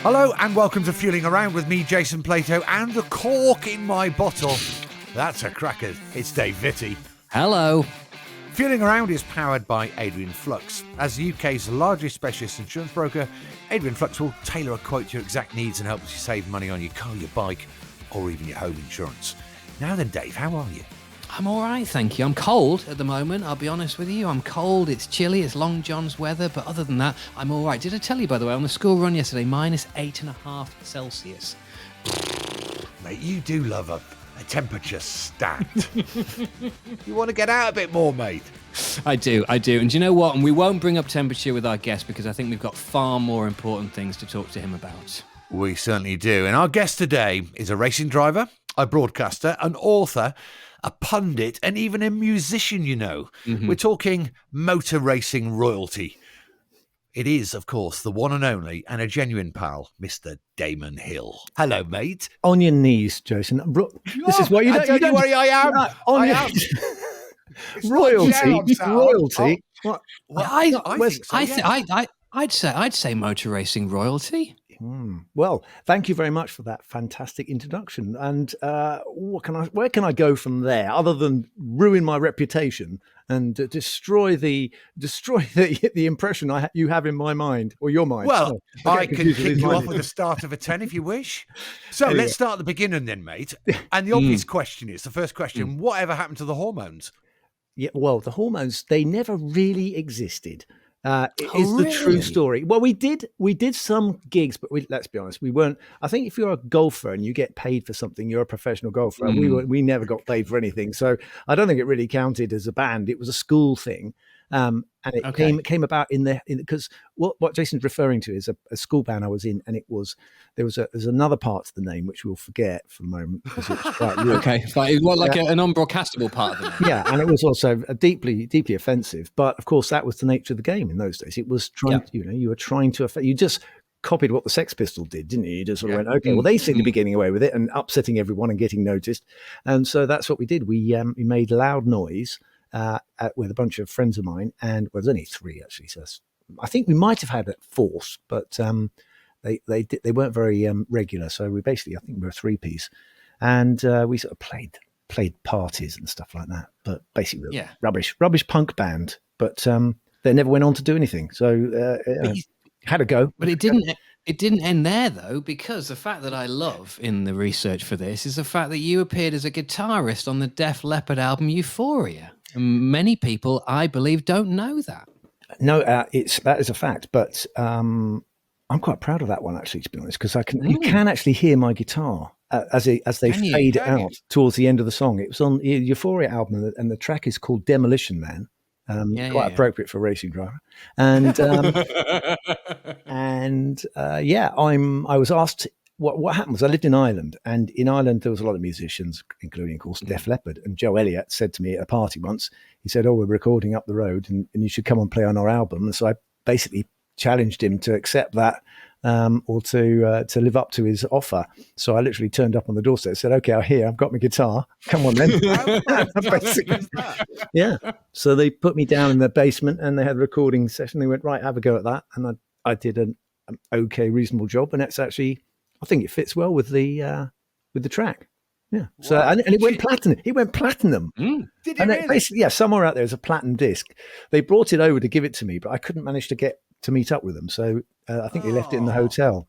Hello and welcome to Fueling Around with me, Jason Plato, and the cork in my bottle. That's a cracker. It's Dave Vitti. Hello. Fueling Around is powered by Adrian Flux. As the UK's largest specialist insurance broker, Adrian Flux will tailor a quote to your exact needs and help you save money on your car, your bike, or even your home insurance. Now then, Dave, how are you? I'm all right, thank you. I'm cold at the moment, I'll be honest with you. I'm cold, it's chilly, it's Long John's weather, but other than that, I'm all right. Did I tell you, by the way, on the school run yesterday, -8.5 Celsius. Mate, you do love a temperature stat. You want to get out a bit more, mate. I do. And do you know what? And we won't bring up temperature with our guest because I think we've got far more important things to talk to him about. We certainly do. And our guest today is a racing driver, a broadcaster, an author, a pundit, and even a musician, you know. Mm-hmm. We're talking motor racing royalty. It is, of course, the one and only and a genuine pal, Mr. Damon Hill. Hello, mate. On your knees, Jason. This is what you don't... Don't worry, I am. I am. Royalty. What? Well, I'd say motor racing royalty. Well, thank you very much for that fantastic introduction. And where can I go from there, other than ruin my reputation and destroy the impression you have in my mind or your mind? Well, I can kick you off with the start of a 10 if you wish. So let's start at the beginning then, mate. And the obvious question is, the first question, whatever happened to the hormones? Yeah, well, the hormones, they never really existed. The true story. Well, we did some gigs, but let's be honest, we weren't. I think if you're a golfer and you get paid for something, you're a professional golfer. We never got paid for anything, so I don't think it really counted as a band. It was a school thing, and it came about because what Jason's referring to is a school band I was in, and there's another part to the name which we'll forget for the moment because it's quite rude. Okay, an unbroadcastable part of the name. Yeah, and it was also deeply offensive. But of course, that was the nature of the game in those days. It was you were trying to affect. You just copied what the Sex Pistols did, didn't you? You just sort of went, okay, well, they seem to be getting away with it and upsetting everyone and getting noticed, and so that's what we did. We made loud noise with a bunch of friends of mine, and there's only three actually. So I think we might have had a fourth, but they weren't very regular. So I think we were a three-piece, and we sort of played parties and stuff like that. But basically, we were rubbish punk band. But they never went on to do anything. So had a go. But it didn't end there, though, because the fact that I love in the research for this is the fact that you appeared as a guitarist on the Def Leppard album Euphoria. And many people, I believe, don't know that. No, that is a fact. But I'm quite proud of that one, actually, to be honest, because you can actually hear my guitar as they fade out towards the end of the song. It was on the Euphoria album, and the track is called Demolition Man. Quite appropriate for a racing driver. And I was asked what happened was I lived in Ireland, and in Ireland there was a lot of musicians, including, of course, Def Leppard. And Joe Elliott said to me at a party once, he said, "Oh, we're recording up the road, and you should come and play on our album." And so I basically challenged him to accept that, or to live up to his offer. So I literally turned up on the doorstep and said, "Okay, I've got my guitar. Come on then." Basically, yeah. So they put me down in the basement, and they had a recording session. They went, "Right, have a go at that," and I did an okay, reasonable job. And it's actually, I think it fits well with the track. Yeah. So and it went platinum. It went platinum. Did it and really? Basically, somewhere out there is a platinum disc. They brought it over to give it to me, but I couldn't manage to meet up with them. So I think they left it in the hotel.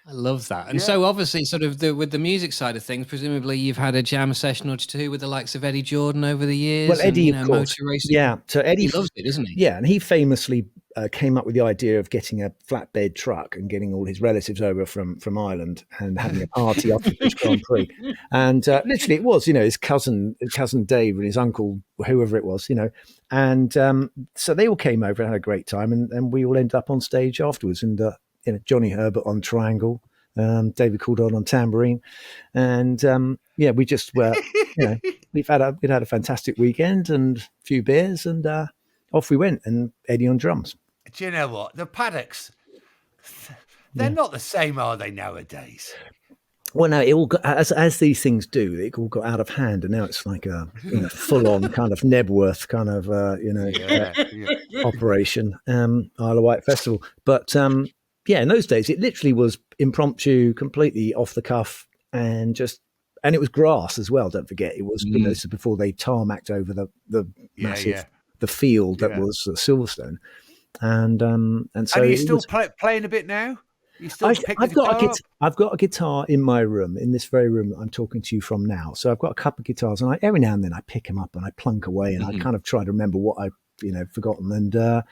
I love that. And so obviously sort of with the music side of things, presumably you've had a jam session or two with the likes of Eddie Jordan over the years. Well, Eddie, of course. Motor racing. Yeah. So Eddie loves it, doesn't he? Yeah. And he famously came up with the idea of getting a flatbed truck and getting all his relatives over from Ireland and having a party after the British Grand Prix. And literally it was, his cousin Dave and his uncle, whoever it was, and so they all came over and had a great time, and we all ended up on stage afterwards, and Johnny Herbert on triangle, David Coulthard on tambourine, and we just were, we'd had a fantastic weekend and a few beers, and off we went, and Eddie on drums. Do you know what? The paddocks, they're not the same, are they, nowadays? Well, no, it all got, as these things do, it all got out of hand, and now it's like a full-on kind of Nebworth kind of operation, Isle of Wight Festival. But in those days, it literally was impromptu, completely off the cuff, and it was grass as well. Don't forget, it was this is before they tarmacked over the massive the field that was Silverstone, and so. And are you still playing a bit now? You still I've got a guitar in my room, in this very room that I'm talking to you from now. So I've got a couple of guitars, and every now and then I pick them up and I plunk away, and I kind of try to remember what I've forgotten. And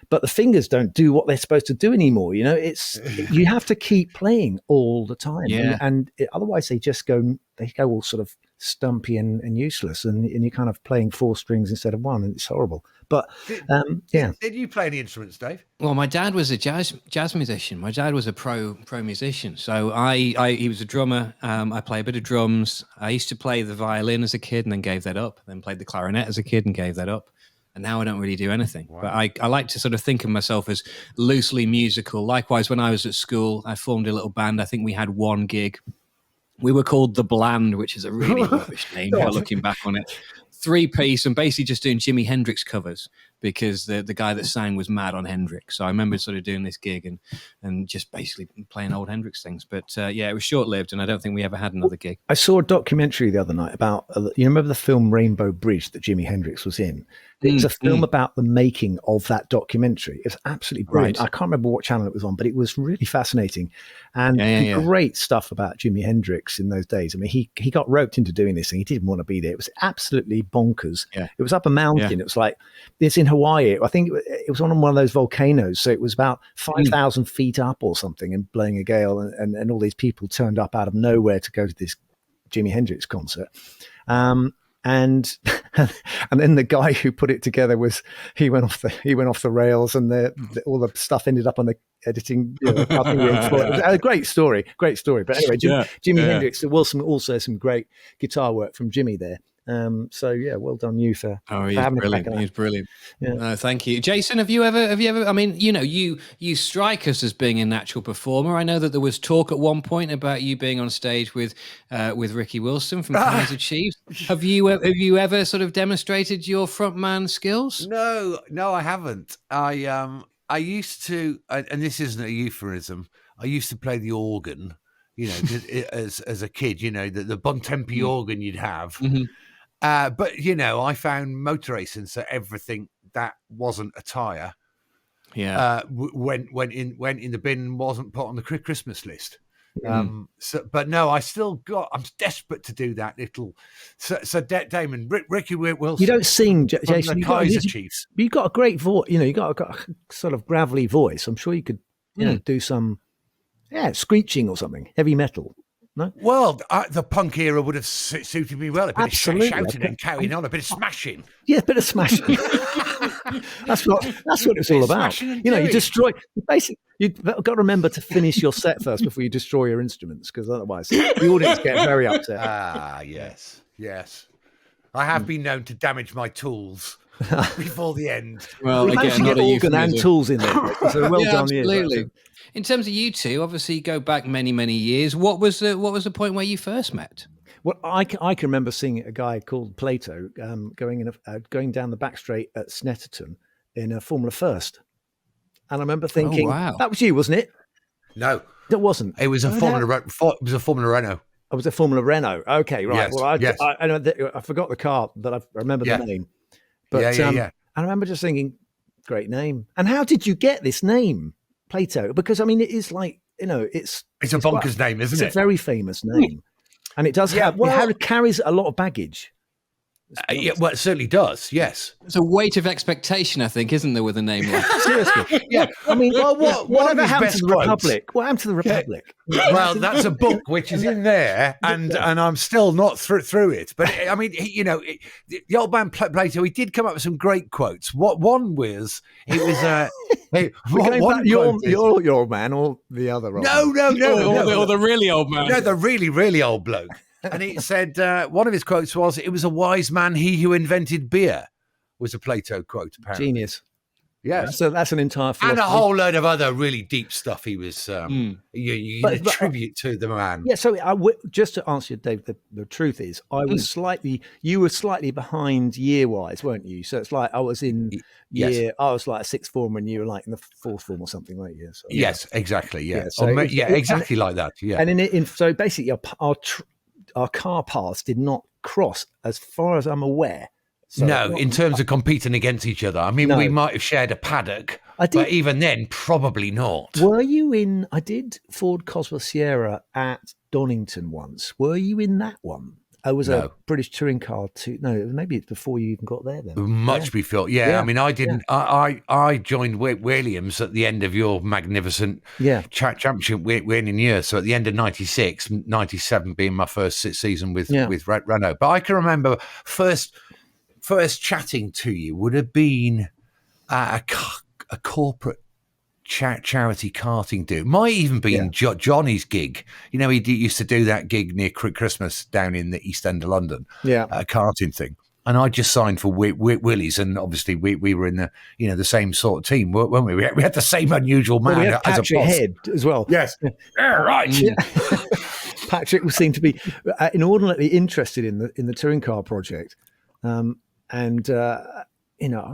but the fingers don't do what they're supposed to do anymore. It's you have to keep playing all the time, and otherwise they go all sort of stumpy and useless, and you're kind of playing 4 strings instead of 1, and it's horrible. But did you play any instruments, Dave? Well, my dad was a jazz musician. My dad was a pro musician. So he was a drummer. I play a bit of drums. I used to play the violin as a kid and then gave that up. Then played the clarinet as a kid and gave that up. And now I don't really do anything. Wow. But I like to sort of think of myself as loosely musical. Likewise, when I was at school, I formed a little band. I think we had 1 gig. We were called The Bland, which is a really rubbish name now looking back on it. 3-piece and basically just doing Jimi Hendrix covers because the guy that sang was mad on Hendrix. So I remember sort of doing this gig and just basically playing old Hendrix things. But it was short-lived, and I don't think we ever had another gig. I saw a documentary the other night about, you remember the film Rainbow Bridge that Jimi Hendrix was in? It was a film about the making of that documentary. It's absolutely brilliant. Right. I can't remember what channel it was on, but it was really fascinating. And great stuff about Jimi Hendrix in those days. I mean, he got roped into doing this thing. He didn't want to be there. It was absolutely bonkers. Yeah. It was up a mountain. It was like, it's in Hawaii. I think it was on one of those volcanoes. So it was about 5,000 feet up or something and blowing a gale. And all these people turned up out of nowhere to go to this Jimi Hendrix concert. And then the guy who put it together he went off the rails, and all the stuff ended up on the editing cutting room floor. It was a great story. But anyway, Jimi Hendrix. There was also some great guitar work from Jimmy there. So well done you for having brilliant. He's brilliant. Yeah. No, thank you, Jason. Have you ever? I mean, you strike us as being a natural performer. I know that there was talk at one point about you being on stage with Ricky Wilson from Kaiser Chiefs. Have you ever sort of demonstrated your frontman skills? No, I haven't. I used to, and this isn't a euphemism. I used to play the organ. As a kid, the Bontempi organ you'd have. Mm-hmm. But I found motor racing, so everything that wasn't a tyre, went in the bin and wasn't put on the Christmas list. But no, I'm desperate to do that little. So Damon, Ricky Wilson. You don't sing, Jason. The Kaiser Chiefs. You've got a great voice. You got a sort of gravelly voice. I'm sure you could, do some, screeching or something, heavy metal. No? Well, the punk era would have suited me well. A bit of shouting and carrying on, a bit of smashing. Yeah, a bit of smashing. That's what it's all about. You destroy. Basically, you've got to remember to finish your set first before you destroy your instruments, because otherwise the audience get very upset. Yes. I have been known to damage my tools before the end. Well, again, not a organ and tools in there. So well done, absolutely. You. In terms of you two, obviously go back many, many years. What was the point where you first met? Well, I can remember seeing a guy called Plato going down the back straight at Snetterton in a Formula First, and I remember thinking, that was you, wasn't it? No, it wasn't. It was a Formula Renault. It was a Formula Renault. Okay, right. Yes, well, I forgot the car, but I remember the name. But I remember just thinking, great name. And how did you get this name, Plato? Because I mean, it is like it's a bonkers name, isn't it? It's a very famous name, and it does it carries a lot of baggage. Well, it certainly does. Yes, it's a weight of expectation, I think, isn't there, with a name like seriously? Yeah, I mean, whatever happened to the Republic? What happened to the Republic? Well, that's a book which is in there, and I'm still not through it. But I mean, the old man Plato, he did come up with some great quotes. One was your old man or the other old man? No, or the really old man. No, the really, really old bloke. And he said, one of his quotes was, "It was a wise man, he who invented beer," was a Plato quote, apparently. Genius. Yes. So that's an entire philosophy. And a whole load of other really deep stuff he was you But- attribute to the man. Yeah, so just to answer you, Dave, the truth is I was you were slightly behind year-wise, weren't you? So it's like I was in Yes. I was like a sixth form and you were like in the fourth form or something like you. So, Yes, exactly. Yeah. so Exactly like that. Yeah. And so basically our car paths did not cross as far as I'm aware. So no, in terms of competing against each other. I mean, No. we might have shared a paddock, I did. but even then, probably not. Were you in? I did Ford Cosworth Sierra at Donington once. Were you in that one? I was a British touring car too. No, maybe it's before you even got there. Then Much before. Yeah, I mean, I didn't. I joined Williams at the end of your magnificent championship winning year. So at the end of 96, 97 being my first season with Renault. But I can remember first chatting to you would have been a corporate charity karting do. Might even been Johnny's gig. You know, he used to do that gig near Christmas down in the East End of London. Yeah, a karting thing. And I just signed for Willys, and obviously we were in the same sort of team, weren't we? We had the same unusual man we had as a boss. Head as well. Yes, right. Yeah. Patrick seemed to be inordinately interested in the touring car project. I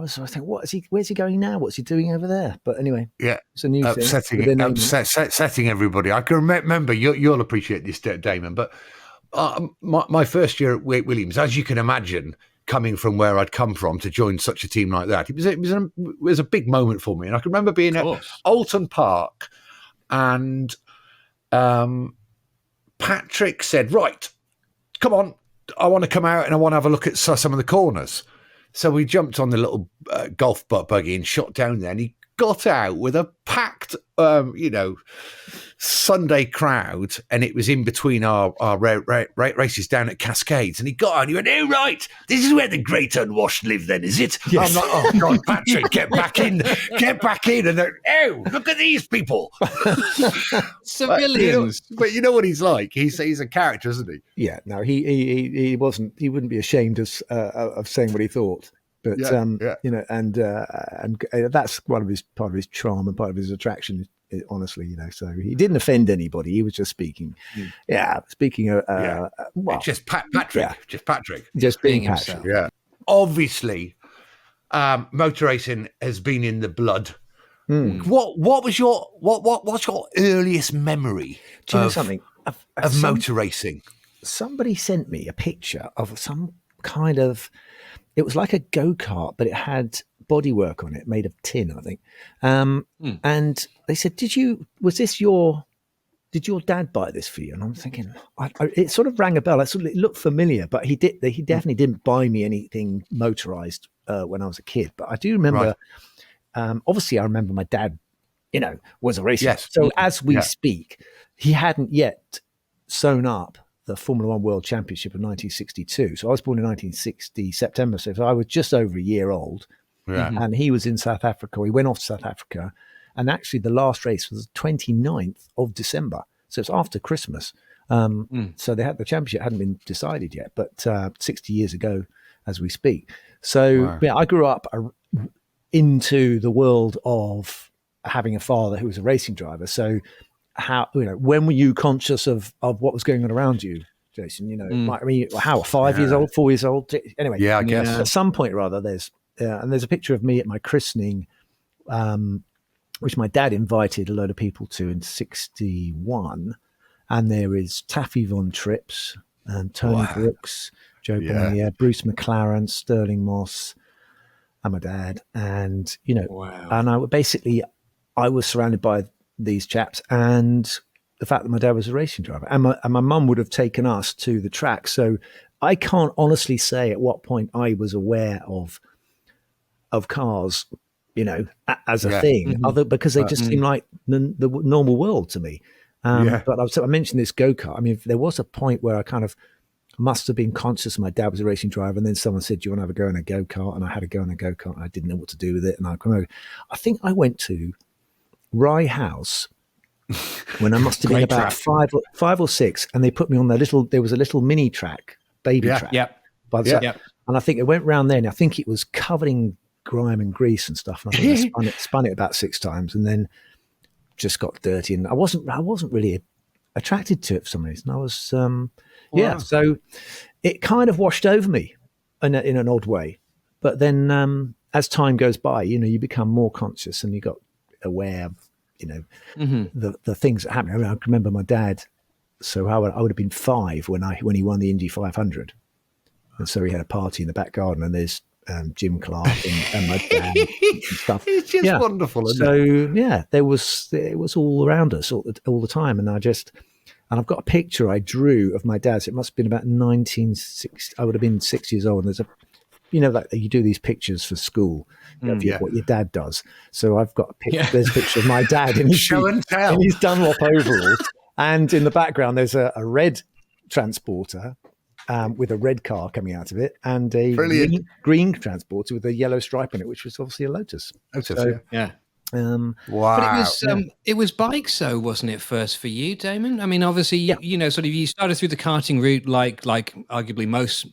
was thinking, where's he going now? What's he doing over there? But anyway, it's a new thing. Upsetting everybody. I can remember, you'll appreciate this, Damon, but my first year at Williams, as you can imagine, coming from where I'd come from to join such a team like that, it was a big moment for me. And I can remember being at Alton Park, and Patrick said, right, come on, I want to come out and I want to have a look at some of the corners. So we jumped on the little golf buggy and shot down there, and he got out with a packed, Sunday crowd, and it was in between our races down at Cascades, and he got out and he went, oh, right, this is where the great unwashed live then, is it? Yes. I'm like, oh, God, Patrick, get back in. And they're, oh, look at these people. Civilians. But you know what he's like. He's a character, isn't he? Yeah, no, he wouldn't be ashamed of saying what he thought. But and that's part of his charm and part of his attraction, honestly. So he didn't offend anybody. He was just speaking. Just Patrick. Just being himself. Patrick. Yeah. Obviously, motor racing has been in the blood. What's your earliest memory? Do you know something of motor racing? Somebody sent me a picture of some kind of. It was like a go-kart, but it had bodywork on it made of tin, I think. And they said, did your dad buy this for you? And I'm thinking, it sort of rang a bell. It looked familiar, but he definitely didn't buy me anything motorized when I was a kid. But I do remember, obviously I remember my dad, was a racer. Yes. So as we speak, he hadn't yet sewn up the Formula One World Championship of 1962. So I was born in 1960, September. So I was just over a year old. Yeah. And he was in South Africa. He went off to South Africa. And actually the last race was the 29th of December. So it's after Christmas. So the championship hadn't been decided yet, but 60 years ago as we speak. So I grew up into the world of having a father who was a racing driver. So when were you conscious of what was going on around you, Jason? I mean, how 5 years old, 4 years old? Anyway, I guess at some point or other, there's a picture of me at my christening, which my dad invited a load of people to in '61, and there is Taffy Von Trips and Tony Brooks, Joe Bonnier, Bruce McLaren, Sterling Moss, and my dad, and and I was surrounded by these chaps, and the fact that my dad was a racing driver, and my mum would have taken us to the track. So I can't honestly say at what point I was aware of cars, as a thing, because they just seem like the normal world to me. But I mentioned this go-kart. I mean, there was a point where I kind of must have been conscious my dad was a racing driver, and then someone said, do you want to have a go in a go-kart? And I had a go in a go-kart, and I didn't know what to do with it. And I think I went to Rye House when I must have been about five or six, and they put me on there was a little mini track, baby track. Yep. And I think it went round there, and I think it was covered in grime and grease and stuff. And I think I spun it about 6 times, and then just got dirty. And I wasn't really attracted to it for some reason. I was, So it kind of washed over me in an odd way. But then as time goes by, you become more conscious, and you got aware of, the things that happen. I mean, I remember my dad. So I would have been 5 when he won the Indy 500, and so he had a party in the back garden, and there's Jim Clark and my dad and stuff. It's just wonderful, isn't it? It was all around us all the time, and I've got a picture I drew of my dad's. It must have been about 1960. I would have been 6 years old. And there's like you do these pictures for school, what your dad does. So I've got a picture. Yeah. There's a picture of my dad in his show and tell, in his Dunlop overalls, and in the background there's a red transporter with a red car coming out of it, and a green transporter with a yellow stripe on it, which was obviously a Lotus. Yeah. Wow. But it was bikes, though, wasn't it, first for you, Damon? I mean, obviously, you started through the karting route like arguably most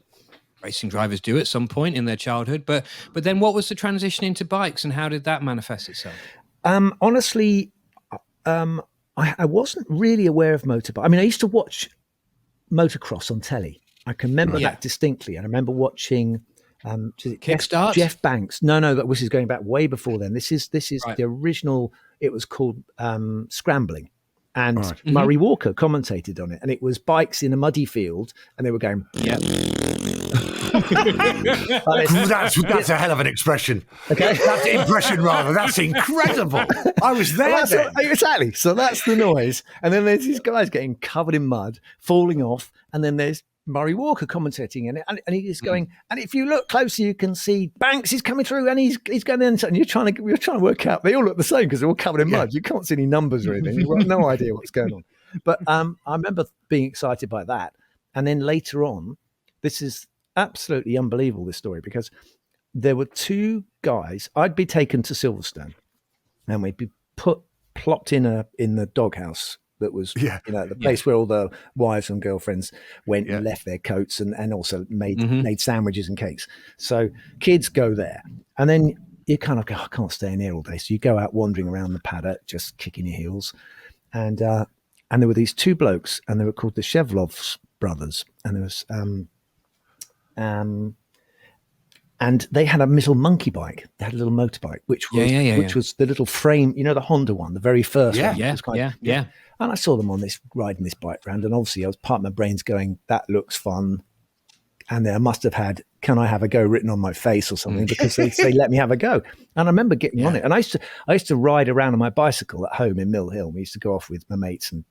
racing drivers do at some point in their childhood. But then what was the transition into bikes, and how did that manifest itself? Honestly, I wasn't really aware of motorbike. I mean, I used to watch motocross on telly. I can remember that distinctly. And I remember watching Kickstart? Jeff Banks. No, this is going back way before then. This is right. The original. It was called Scrambling, and Murray Walker commentated on it, and it was bikes in a muddy field, and they were going. Yeah. That's a hell of an expression. Okay, that's impression rather. That's incredible. I was there. Exactly. So that's the noise, and then there's these guys getting covered in mud, falling off, and then there's Murray Walker commentating in it, and he's going. And if you look closer, you can see Banks is coming through, and he's going in. And you're trying to work out. They all look the same because they're all covered in mud. You can't see any numbers or anything. You've got no idea what's going on. But I remember being excited by that, and then later on, this is absolutely unbelievable, this story, because there were 2 guys. I'd be taken to Silverstone, and we'd be plopped in the doghouse. That was, the place where all the wives and girlfriends went and left their coats and also made sandwiches and cakes. So kids go there, and then you kind of go, I can't stay in here all day. So you go out wandering around the paddock, just kicking your heels. And there were these 2 blokes, and they were called the Shevlovs brothers. And there was, and they had a little monkey bike. They had a little motorbike, which was the little frame, the Honda one, the very first one. Yeah. And I saw them riding this bike around, and obviously I was part of my brain's going, that looks fun. And I must have had, can I have a go written on my face or something, because they let me have a go. And I remember getting on it. And I used to ride around on my bicycle at home in Mill Hill. We used to go off with my mates, and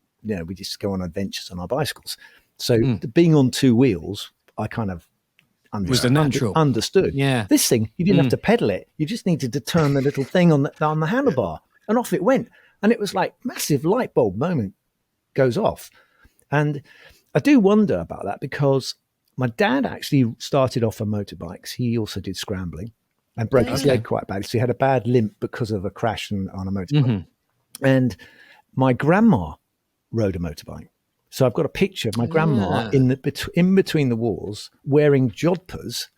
we just go on adventures on our bicycles. So being on 2 wheels, I kind of understood. Yeah. This thing, you didn't have to pedal it. You just needed to turn the little thing on the handlebar, and off it went. And it was like massive light bulb moment goes off. And I do wonder about that, because my dad actually started off on motorbikes. He also did scrambling and broke his leg quite badly. So he had a bad limp because of a crash on a motorbike. And my grandma rode a motorbike. So I've got a picture of my grandma in between the walls wearing jodhpurs,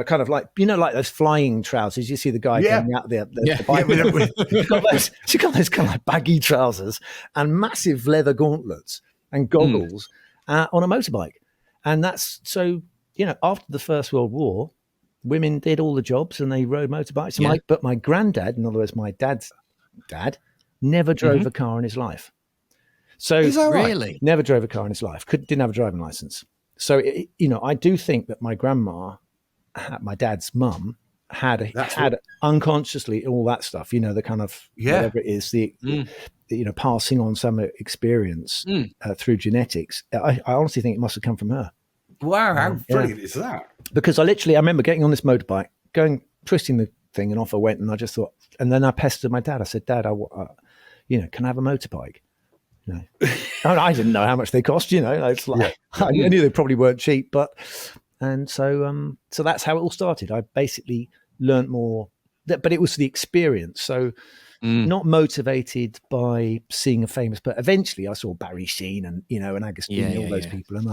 kind of like, like those flying trousers. You see the guy coming out the bike. She got those kind of like baggy trousers and massive leather gauntlets and goggles on a motorbike. And that's so, after the First World War, women did all the jobs and they rode motorbikes. But my granddad, in other words, my dad's dad, never drove a car in his life. So is that really? Never drove a car in his life. Didn't have a driving license. So, I do think that my grandma, my dad's mum, had unconsciously all that stuff, the kind of whatever it is, passing on some experience through genetics. I honestly think it must have come from her. Wow, how brilliant is that? Because I remember getting on this motorbike, twisting the thing, and off I went, and I just thought, and then I pestered my dad. I said, Dad, can I have a motorbike? No, I didn't know how much they cost. It's like I knew they probably weren't cheap, and so that's how it all started. I basically learned more, but it was the experience. So not motivated by seeing a famous, but eventually I saw Barry Sheen and and Agostini, all those people, and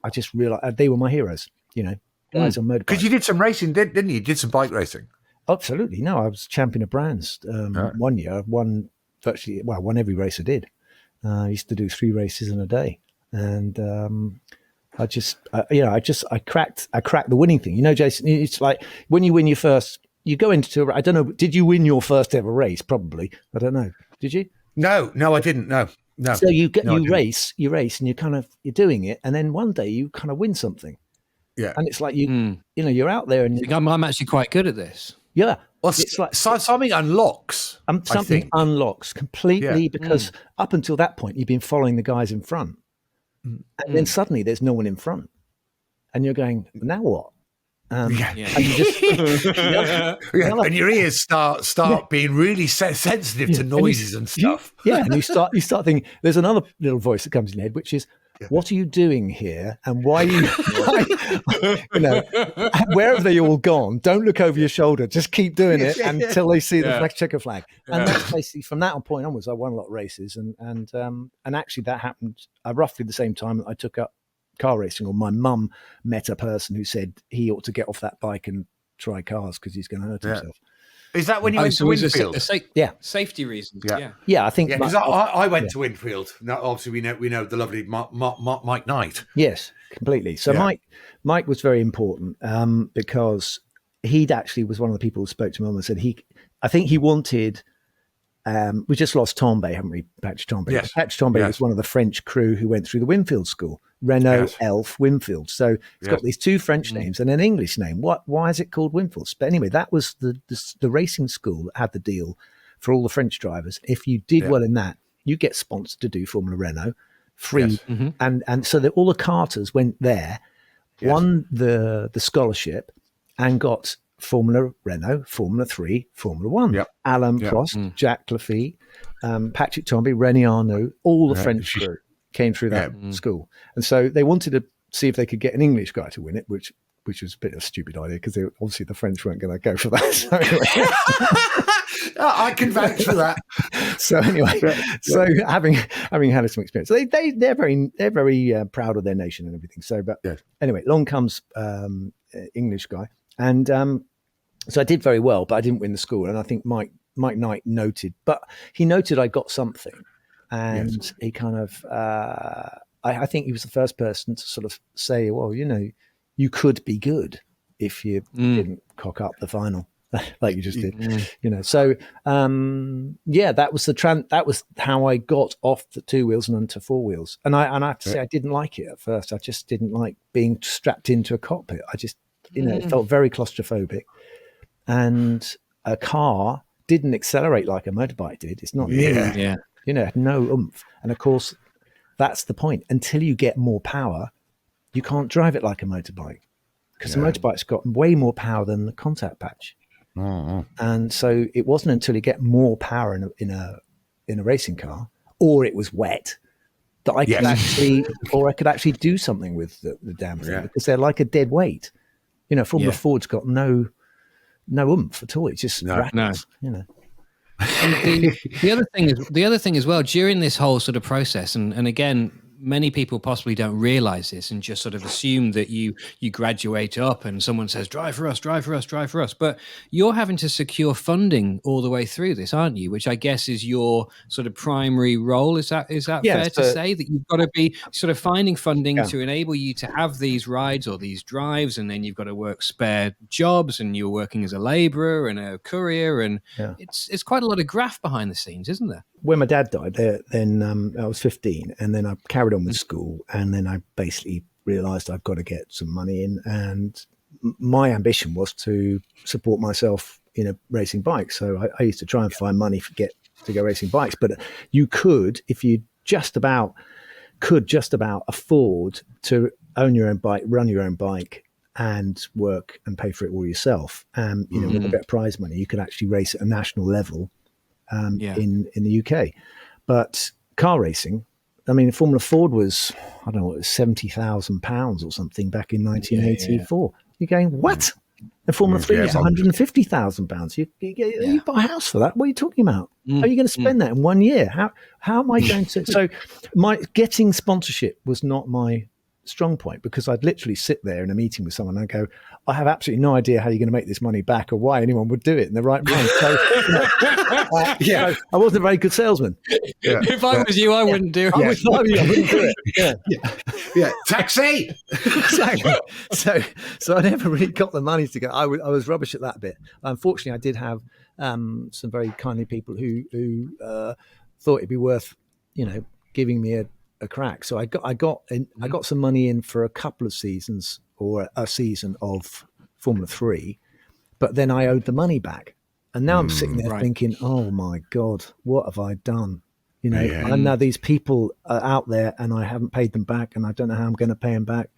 I just realized they were my heroes. Guys on motorbikes. Because you did some racing, didn't you? You did some bike racing. Absolutely. No, I was champion of brands 1 year. Won every race I did. I used to do 3 races in a day, and I cracked the winning thing. You know, Jason, it's like when you win your first, you go into, I don't know, did you win your first ever race? Probably. I don't know. Did you? No, I didn't. No. So you race, and you're doing it. And then one day you kind of win something. Yeah. And it's like, you're out there and I'm actually quite good at this. Yeah. Well, it's like something unlocks. Something unlocks completely because up until that point, you've been following the guys in front. And then suddenly there's no one in front. And you're going, now what? And you just, and your ears start being really sensitive to noises and stuff. And you start thinking, there's another little voice that comes in your head, which is, what are you doing here? And why are you, where have they all gone? Don't look over your shoulder. Just keep doing it until they see the checker flag. And that's basically from that point onwards, I won a lot of races. And actually that happened roughly the same time that I took up car racing, or my mum met a person who said he ought to get off that bike and try cars because he's going to hurt himself. Is that when you went to Winfield? Safety reasons. Yeah, I think. Because I went to Winfield. Now, obviously, we know the lovely Mike Knight. Yes, completely. So Mike was very important because he actually was one of the people who spoke to Mum and said I think he wanted. We just lost Tombe, haven't we? Patrick Tombe. Yes. Patrick Tombe was one of the French crew who went through the Winfield school. Renault, Elf, Winfield. So it's got these 2 French names and an English name. Why is it called Winfield? But anyway, that was the racing school that had the deal for all the French drivers. If you did well in that, you get sponsored to do Formula Renault free. Yes. And so all the karters went there, won the scholarship, and got Formula Renault, Formula 3, Formula 1. Yep. Alain Prost, Jacques Lafitte, Patrick Tombe, René Arnoux, all the French crew came through that school. And so they wanted to see if they could get an English guy to win it, which was a bit of a stupid idea because obviously the French weren't going to go for that. So anyway. I can vouch for that. So anyway, so having had some experience, they're very proud of their nation and everything. So, but anyway, along comes English guy, and so I did very well, but I didn't win the school. And I think Mike Knight noted I got something. And he kind of, I think he was the first person to sort of say, well, you could be good if you didn't cock up the final like you just did, So, that was that was how I got off the 2 wheels and onto 4 wheels. And I have to say, I didn't like it at first. I just didn't like being strapped into a cockpit. I just, it felt very claustrophobic. And a car didn't accelerate like a motorbike did. It's not nearly. No oomph. And of course, that's the point. Until you get more power, you can't drive it like a motorbike because the motorbike's got way more power than the contact patch. Mm-hmm. And so it wasn't until you get more power in a racing car, or it was wet, that I could actually do something with the damn thing because they're like a dead weight. Formula Ford's got no oomph at all. It's just rattles, And the other thing as well during this whole sort of process, and again, many people possibly don't realize this and just sort of assume that you graduate up and someone says, drive for us. But you're having to secure funding all the way through this, aren't you? Which I guess is your sort of primary role. Is that fair to say that you've got to be sort of finding funding to enable you to have these rides or these drives, and then you've got to work spare jobs and you're working as a laborer and a courier, and it's quite a lot of graft behind the scenes, isn't there? When my dad died, then I was 15, and then I carried on with school, and then I basically realised I've got to get some money in, and my ambition was to support myself in a racing bike. So I used to try and find money to go racing bikes, but you could, if you just about afford to own your own bike, run your own bike, and work and pay for it all yourself. With a bit of prize money, you could actually race at a national level. In the UK, but car racing, I mean, Formula Ford was, I don't know, it was £70,000 or something back in 1984. You're going, what? And Formula 3 was £150,000. You buy a house for that? What are you talking about? How are you going to spend that in 1 year? How am I going to? So, my getting sponsorship was not my strong point, because I'd literally sit there in a meeting with someone and go, I have absolutely no idea how you're going to make this money back or why anyone would do it in the right way. So, so I wasn't a very good salesman. Yeah. If I was you, I wouldn't do it. I wouldn't do it. Yeah. Taxi. Exactly. So I never really got the money to go. I was rubbish at that bit. Unfortunately, I did have some very kindly people who thought it'd be worth, giving me a crack. So I got some money in for a couple of seasons or a season of Formula 3, but then I owed the money back. And now I'm sitting there thinking, oh my God, what have I done? And now these people are out there and I haven't paid them back and I don't know how I'm going to pay them back.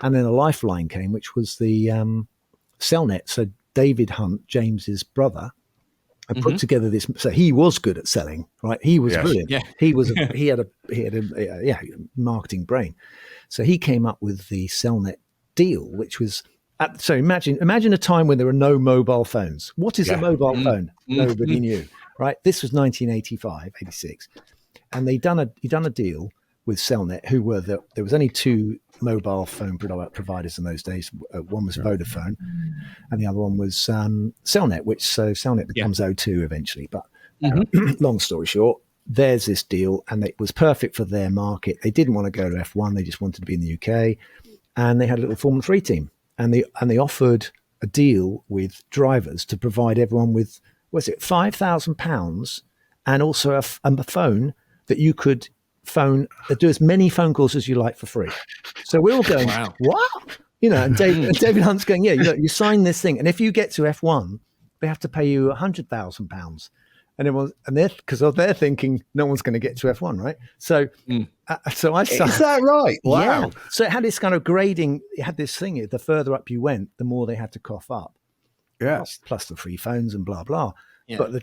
And then a lifeline came, which was the Cellnet. So David Hunt, James's brother, I put together this. So he was good at selling, right? He was brilliant. Yeah. He had a marketing brain. So he came up with the Cellnet deal, which was so imagine a time when there were no mobile phones. What is a mobile phone? Nobody knew, right? This was 1985, 86, and he done a deal with Cellnet, who were there was only two mobile phone providers in those days. One was Vodafone, and the other one was Cellnet, so Cellnet becomes O2 eventually. But long story short, there's this deal, and it was perfect for their market. They didn't want to go to F1; they just wanted to be in the UK, and they had a little Formula 3 team, and they offered a deal with drivers to provide everyone with £5,000 and also a phone that you could do as many phone calls as you like for free. So we're all going, what? And David Hunt's going, you sign this thing, and if you get to F1, they have to pay you £100,000. And they're thinking no one's going to get to F1, right? So, so I started. Is that right? Wow. Yeah. So it had this kind of grading. It had this thing. The further up you went, the more they had to cough up. Yeah. Plus the free phones and blah blah. Yeah. But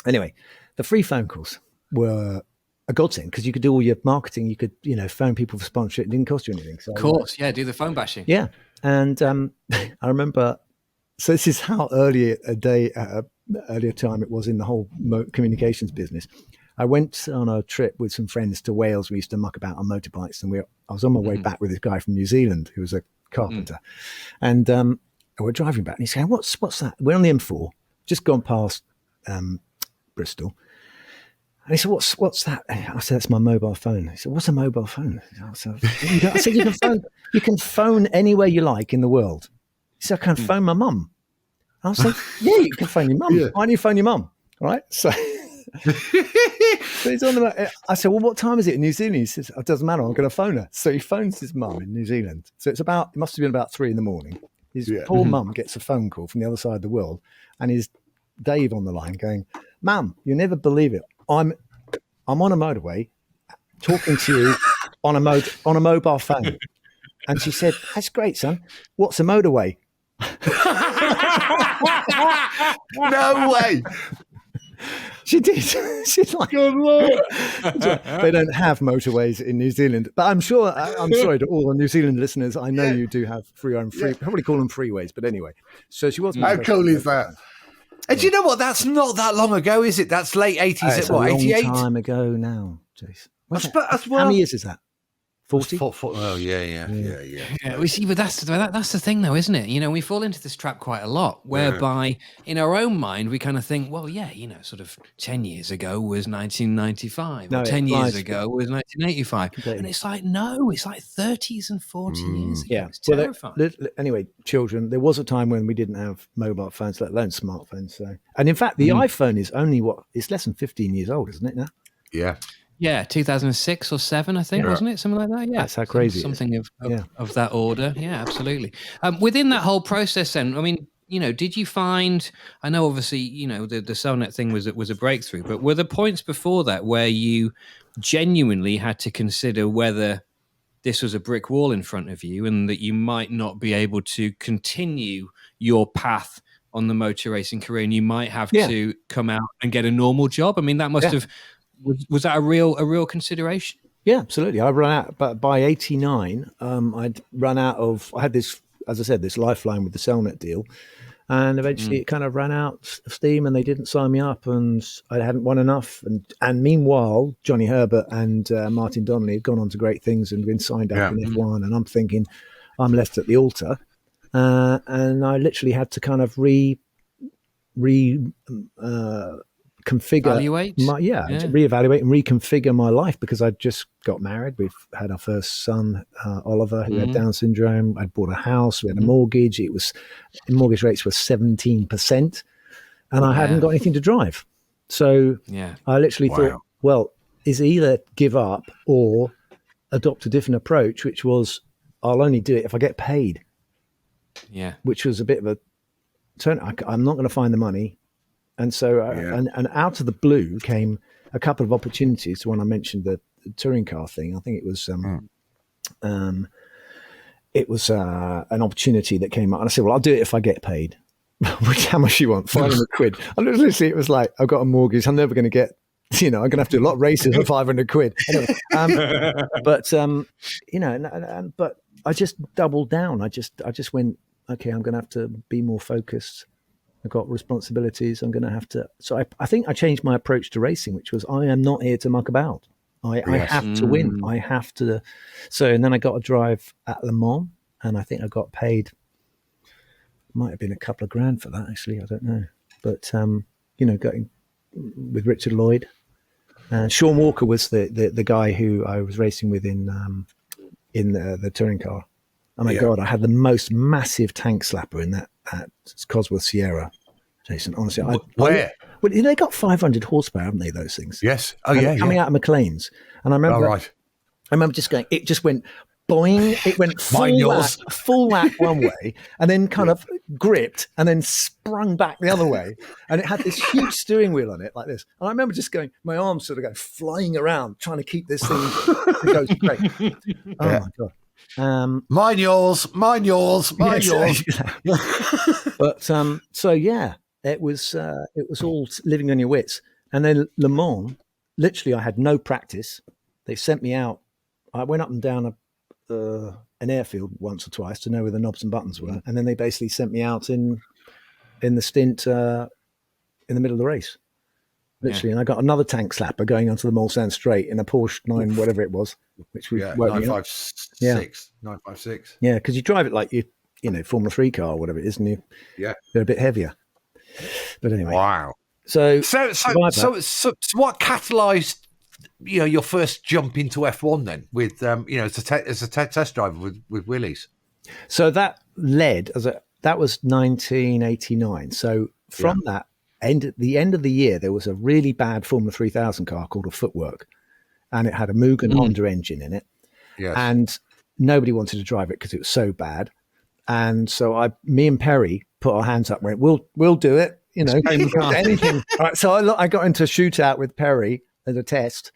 anyway, the free phone calls were a godsend because you could do all your marketing. You could phone people for sponsorship. It didn't cost you anything. So, of course, do the phone bashing. Yeah, and I remember. So this is how earlier time it was in the whole communications business. I went on a trip with some friends to Wales. We used to muck about on motorbikes, and I was on my way back with this guy from New Zealand who was a carpenter, and we're driving back, and he's saying, "What's that?" We're on the M4, just gone past Bristol, and he said, "What's that?" I said, "That's my mobile phone." He said, "What's a mobile phone?" I said, "You can phone anywhere you like in the world." He said, "I can phone my mum." I was like, "Yeah, you can phone your mum. Why don't you phone your mum?" All right, so. So he's on about. I said, "Well, what time is it in New Zealand?" He says, "It doesn't matter. I'm going to phone her." So he phones his mum in New Zealand. So it must have been about 3 a.m. His poor mum gets a phone call from the other side of the world, and he's Dave on the line going, "Mum, you never believe it. I'm on a motorway, talking to you on a mobile phone." And she said, "That's great, son. What's a motorway?" No way. She did. She's like, "Good Lord." They don't have motorways in New Zealand, but I'm sure. I'm sorry to all the New Zealand listeners. I know you do have probably call them freeways, but anyway. So she wasn't. How cool is that? And do you know what? That's not that long ago, is it? That's late 80s. It's what, 88? A long time ago now, Jason. How many years is that? 40? Oh, yeah. We see, but that's the thing, though, isn't it? We fall into this trap quite a lot, whereby in our own mind we kind of think, well, sort of 10 years ago was 1995, or 10 years ago was 1985, completely. And it's like, no, it's like 30s and 40 years ago. Yeah, it's terrifying. Anyway, children, there was a time when we didn't have mobile phones, let alone smartphones. So, and in fact, the iPhone is only it's less than 15 years old, isn't it now? Yeah. Yeah, 2006 or 7, I think, wasn't it? Something like that. Yeah, that's how crazy. Something of that order. Yeah, absolutely. Within that whole process, then, I mean, did you find? I know, obviously, the Cellnet thing was a breakthrough, but were there points before that where you genuinely had to consider whether this was a brick wall in front of you, and that you might not be able to continue your path on the motor racing career, and you might have to come out and get a normal job? I mean, that must have. Was that a real consideration? Yeah, absolutely. I ran out, but by 89, I'd run out of. I had this, as I said, this lifeline with the Cellnet deal, And eventually it kind of ran out of steam and they didn't sign me up and I hadn't won enough. And meanwhile, Johnny Herbert and Martin Donnelly had gone on to great things and been signed up in F1. And I'm thinking, I'm left at the altar. And I literally had to kind of reconfigure, reevaluate and reconfigure my life because I'd just got married. We've had our first son, Oliver, who had Down syndrome. I'd bought a house. We had a mortgage. The mortgage rates were 17%, and I hadn't got anything to drive. So I literally thought, well, is either give up or adopt a different approach, which was I'll only do it if I get paid. Yeah, which was a bit of a turn. I'm not going to find the money. And so, and out of the blue came a couple of opportunities. When I mentioned the touring car thing, I think it was an opportunity that came up, and I said, "Well, I'll do it if I get paid." Which, how much you want? 500 quid. And literally, it was like, I've got a mortgage. I'm never going to get. I'm going to have to do a lot of races for 500 quid. Anyway, but but I just doubled down. I just went, okay, I'm going to have to be more focused. I've got responsibilities. I'm going to have to. So I think I changed my approach to racing, which was I am not here to muck about. I have to win. I have to. So, and then I got a drive at Le Mans, and I think I got paid. Might have been a couple of grand for that, actually. I don't know. But, going with Richard Lloyd. Sean Walker was the guy who I was racing with in the touring car. Oh my God, I had the most massive tank slapper in that Cosworth Sierra, Jason. Honestly, where? Well, they got 500 horsepower, haven't they? Those things. Yes. Coming out of McLean's, and I remember. I remember just going. It just went boing. It went full whack one way, and then kind of gripped, and then sprung back the other way, and it had this huge steering wheel on it like this. And I remember just going, my arms sort of go flying around, trying to keep this thing to go straight. Oh my God. Mine yours. But so yeah, it was all living on your wits. And then Le Mans, literally, I had no practice. They sent me out. I went up and down an airfield once or twice to know where the knobs and buttons were, and then they basically sent me out in the stint in the middle of the race. Literally, and I got another tank slapper going onto the Mulsanne straight in a Porsche 9, whatever it was, which was 956. Yeah, because you drive it like you Formula 3 car or whatever it is, and they're a bit heavier. But anyway, wow. So what catalyzed your first jump into F1 then with as a test driver with Willys? So that led that was 1989. So from that. At the end of the year, there was a really bad Formula 3000 car called a Footwork, and it had a Mugen Honda engine in it. Yes. And nobody wanted to drive it because it was so bad. And so me and Perry put our hands up and went, we'll do it, anything. All right, so I got into a shootout with Perry as a test,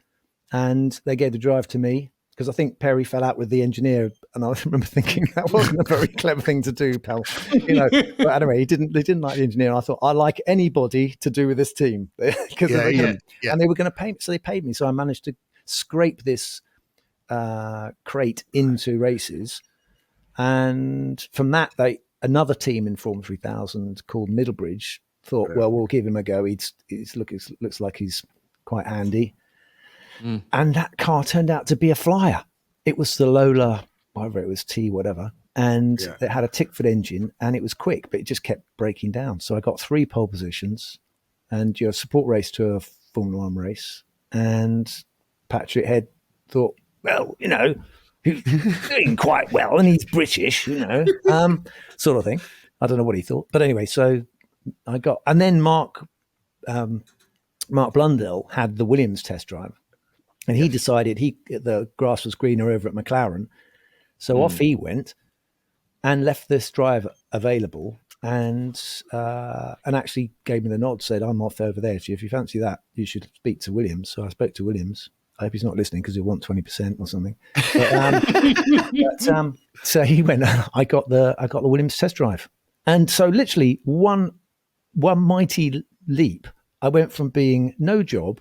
and they gave the drive to me because I think Perry fell out with the engineer, and I remember thinking that wasn't a very clever thing to do, pal. But anyway, he didn't like the engineer. I thought I like anybody to do with this team because and they were going to pay me, so they paid me. So I managed to scrape this crate into races, and from that, another team in Formula 3000 called Middlebridge thought, well, we'll give him a go. He looks like he's quite handy. And that car turned out to be a flyer. It was the Lola, whatever it was, T whatever, and it had a Tickford engine, and it was quick, but it just kept breaking down. So I got 3 pole positions, and support race to a Formula 1 race. And Patrick Head thought, well, he's doing quite well, and he's British, sort of thing. I don't know what he thought, but anyway, so I got, and then Mark Blundell had the Williams test drive. And he decided the grass was greener over at McLaren. So off he went and left this drive available and actually gave me the nod, said, I'm off over there. So if you fancy that, you should speak to Williams. So I spoke to Williams. I hope he's not listening because he'll want 20% or something. But, so he went, I got the Williams test drive. And so literally one mighty leap, I went from being no job,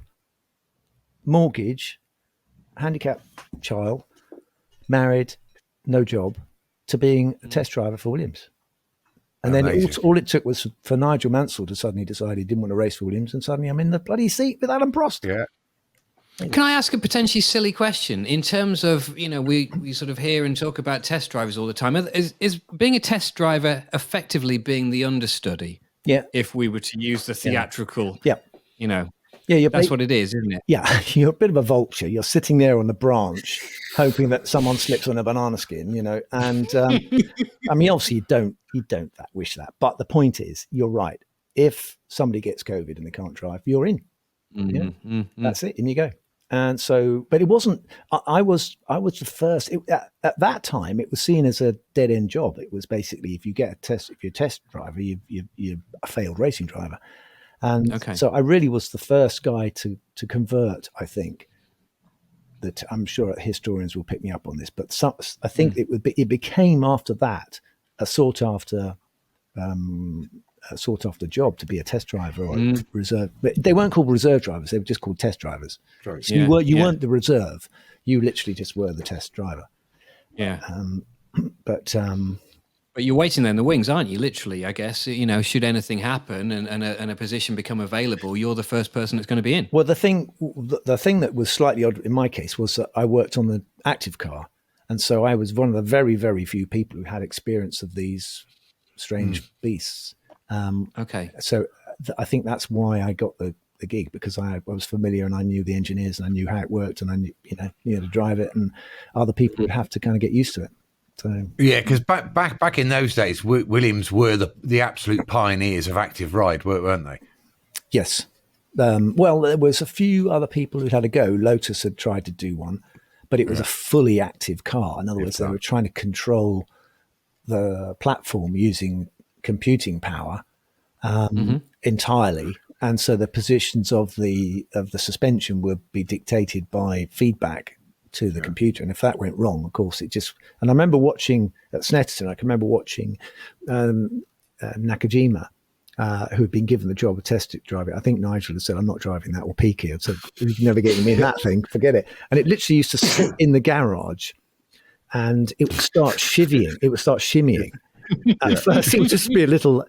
mortgage, handicapped child, married, no job, to being a test driver for Williams. And then Amazing. all it took was for Nigel Mansell to suddenly decide he didn't want to race for Williams, and suddenly I'm in the bloody seat with Alan Prost. Yeah. Can I ask a potentially silly question? In terms of, we sort of hear and talk about test drivers all the time. Is being a test driver effectively being the understudy? Yeah. If we were to use the theatrical, Yeah. That's what it is, isn't it? Yeah, you're a bit of a vulture. You're sitting there on the branch, hoping that someone slips on a banana skin, And I mean, obviously, you don't wish that. But the point is, you're right. If somebody gets COVID and they can't drive, you're in. That's it, and you go. And so, but it wasn't. I was the first. At that time, it was seen as a dead end job. It was basically if you're a test driver, you're a failed racing driver. And so I really was the first guy to convert. I think that I'm sure historians will pick me up on this, but I think it became after that a sought after job to be a test driver or reserve. But they weren't called reserve drivers; they were just called test drivers. Right. So you weren't the reserve; you literally just were the test driver. Yeah. But you're waiting there in the wings, aren't you? Literally, I guess. Should anything happen and a position become available, you're the first person that's going to be in. Well, the thing that was slightly odd in my case was that I worked on the active car, and so I was one of the very, very few people who had experience of these strange beasts. So I think that's why I got the gig, because I was familiar and I knew the engineers and I knew how it worked and I knew to drive it, and other people would have to kind of get used to it. So yeah, because back in those days, Williams were the absolute pioneers of active ride, weren't they? Yes. Well, there was a few other people who'd had a go. Lotus had tried to do one, but it was a fully active car. In other words, they were trying to control the platform using computing power entirely, and so the positions of the suspension would be dictated by feedback to the computer, and if that went wrong, of course, it just. And I remember watching at Snetterton. I can remember watching Nakajima, who had been given the job of test driving. I think Nigel had said, "I'm not driving that," or Peaky had said, "You can never get me in that thing. Forget it." And it literally used to sit in the garage, and it would start shimmying. At first, it would just be a little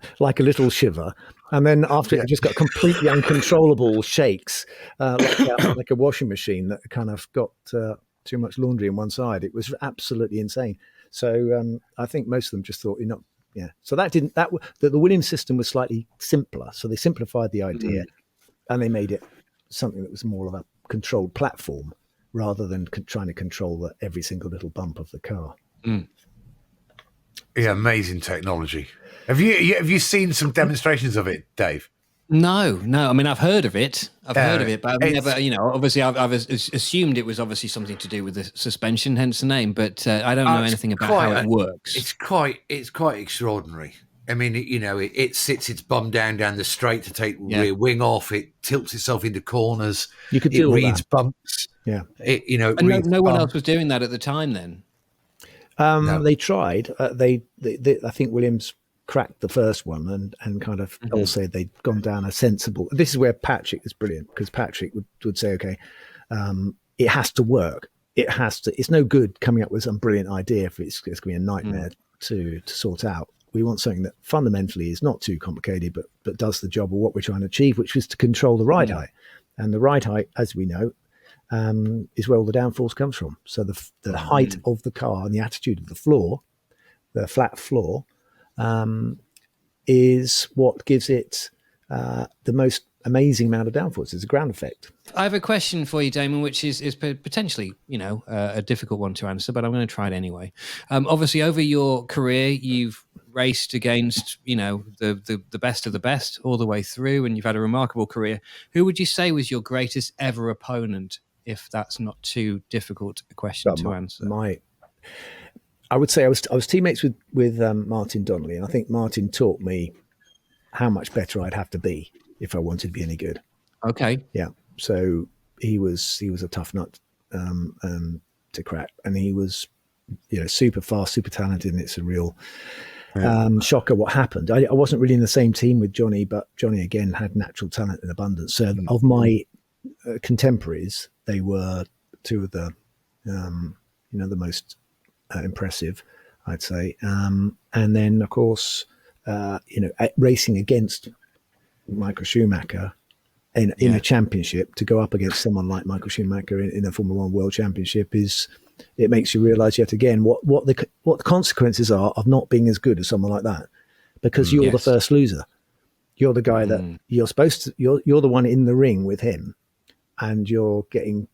shiver, and then after it just got completely uncontrollable shakes, like a washing machine that kind of got too much laundry on one side. It was absolutely insane. So I think most of them just thought, So the Williams system was slightly simpler. So they simplified the idea, and they made it something that was more of a controlled platform rather than trying to control every single little bump of the car. Yeah, amazing technology. Have you seen some demonstrations of it, Dave? No. I mean, I've heard of it. But I've never, obviously I've assumed it was obviously something to do with the suspension, hence the name, but I don't know anything about how it works. It's quite extraordinary. I mean, it sits its bum down the straight to take the rear wing off. It tilts itself into corners. You could do it reads bumps. Yeah. No one else was doing that at the time then? No. They tried. They I think Williams cracked the first one and kind of all said they'd gone down a sensible. This is where Patrick is brilliant, because Patrick would say, okay, it has to work. It's no good coming up with some brilliant idea if it's going to be a nightmare to sort out. We want something that fundamentally is not too complicated, but does the job of what we're trying to achieve, which was to control the ride height. And the ride height, as we know, is where all the downforce comes from. So the height of the car and the attitude of the floor, the flat floor, is what gives it the most amazing amount of downforce. It's a ground effect. I have a question for you, Damon, which is potentially, a difficult one to answer, but I'm going to try it anyway. Obviously, over your career, you've raced against, the best of the best all the way through, and you've had a remarkable career. Who would you say was your greatest ever opponent, if that's not too difficult a question to answer? I would say I was teammates with Martin Donnelly, and I think Martin taught me how much better I'd have to be if I wanted to be any good. Okay. Yeah. So he was a tough nut to crack, and he was super fast, super talented, and it's a real shocker what happened. I wasn't really in the same team with Johnny, but Johnny again had natural talent in abundance. So of my contemporaries, they were two of the the most impressive, I'd say. And then of course racing against Michael Schumacher in a championship, to go up against someone like Michael Schumacher in a Formula One World Championship it makes you realise yet again what the consequences are of not being as good as someone like that, because you're the first loser. You're the guy that you're supposed to. You're the one in the ring with him, and you're getting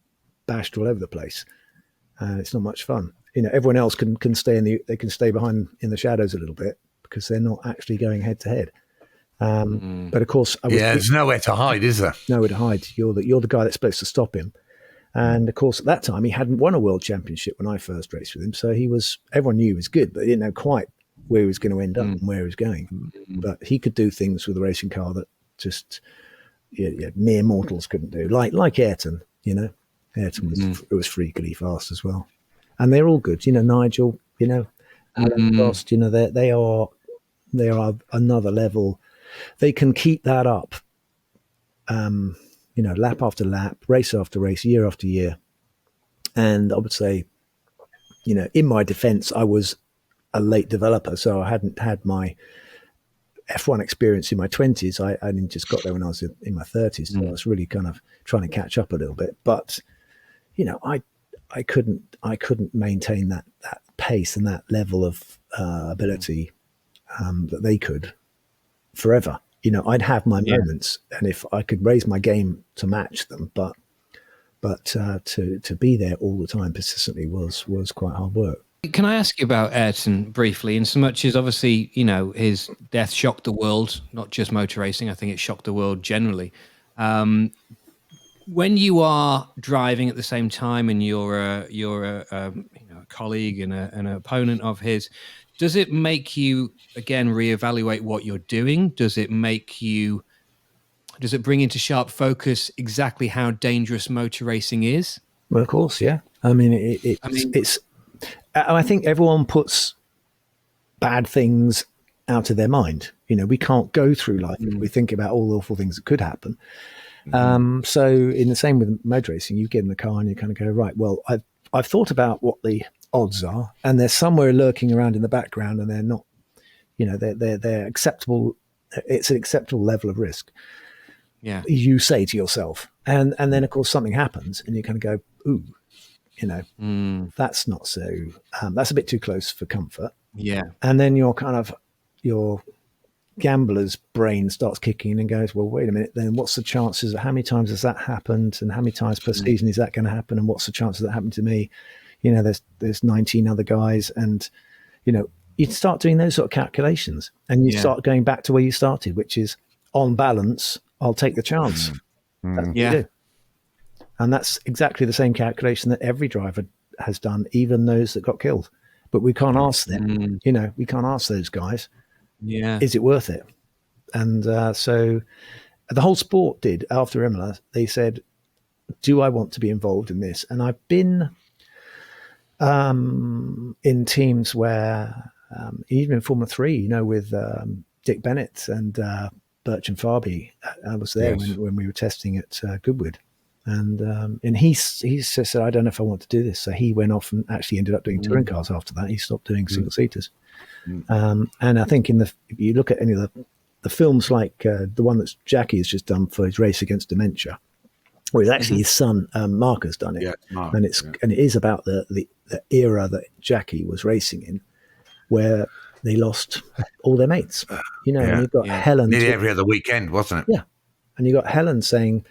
bashed all over the place. It's not much fun. Everyone else can stay they can stay behind in the shadows a little bit because they're not actually going head to head. But of course, there's nowhere to hide, is there? Nowhere to hide. You're the guy that's supposed to stop him. And of course, at that time, he hadn't won a world championship when I first raced with him. So everyone knew he was good, but they didn't know quite where he was going to end up and where he was going. But he could do things with a racing car that just mere mortals couldn't do. Like Ayrton, Ayrton was freakily fast as well. And they're all good. Nigel, Alan Prost, they are another level. They can keep that up. Lap after lap, race after race, year after year. And I would say, in my defense, I was a late developer, so I hadn't had my F1 experience in my 20s. I only just got there when I was in my 30s, so I was really kind of trying to catch up a little bit. But, I couldn't maintain that pace and that level of ability that they could forever. I'd have my moments, and if I could raise my game to match them, but to be there all the time persistently was quite hard work. Can I ask you about Ayrton briefly? In so much as obviously, his death shocked the world, not just motor racing. I think it shocked the world generally. When you are driving at the same time and you're a colleague and an opponent of his, does it make you again reevaluate what you're doing? Does it bring into sharp focus exactly how dangerous motor racing is? Well, of course, yeah. I mean, I think everyone puts bad things out of their mind. We can't go through life if we think about all the awful things that could happen. So in the same with motor racing, you get in the car and you kind of go, right, well, I've thought about what the odds are, and they're somewhere lurking around in the background, and they're not, they're acceptable. It's an acceptable level of risk. Yeah. You say to yourself, and then of course something happens and you kind of go, ooh, that's not so, that's a bit too close for comfort. Yeah. And then your gambler's brain starts kicking and goes, well, wait a minute, then what's the chances? How many times has that happened? And how many times per season is that going to happen? And what's the chances that happened to me? There's 19 other guys, and, you start doing those sort of calculations, and you start going back to where you started, which is on balance, I'll take the chance. That's what you do. And that's exactly the same calculation that every driver has done, even those that got killed. But we can't ask them, we can't ask those guys, is it worth it? And so the whole sport did after Imola. They said, do I want to be involved in this? And I've been in teams where, even in Formula 3, with Dick Bennett and Bertrand Farby, I was there when we were testing at Goodwood. And he said, I don't know if I want to do this. So he went off and actually ended up doing touring cars after that. He stopped doing single seaters. And I think if you look at any of the films, like the one that Jackie has just done for his Race Against Dementia, where it's actually his son Mark has done it, and it is about the era that Jackie was racing in, where they lost all their mates. And you've got Helen nearly every other weekend, wasn't it? Yeah, and you got Helen saying,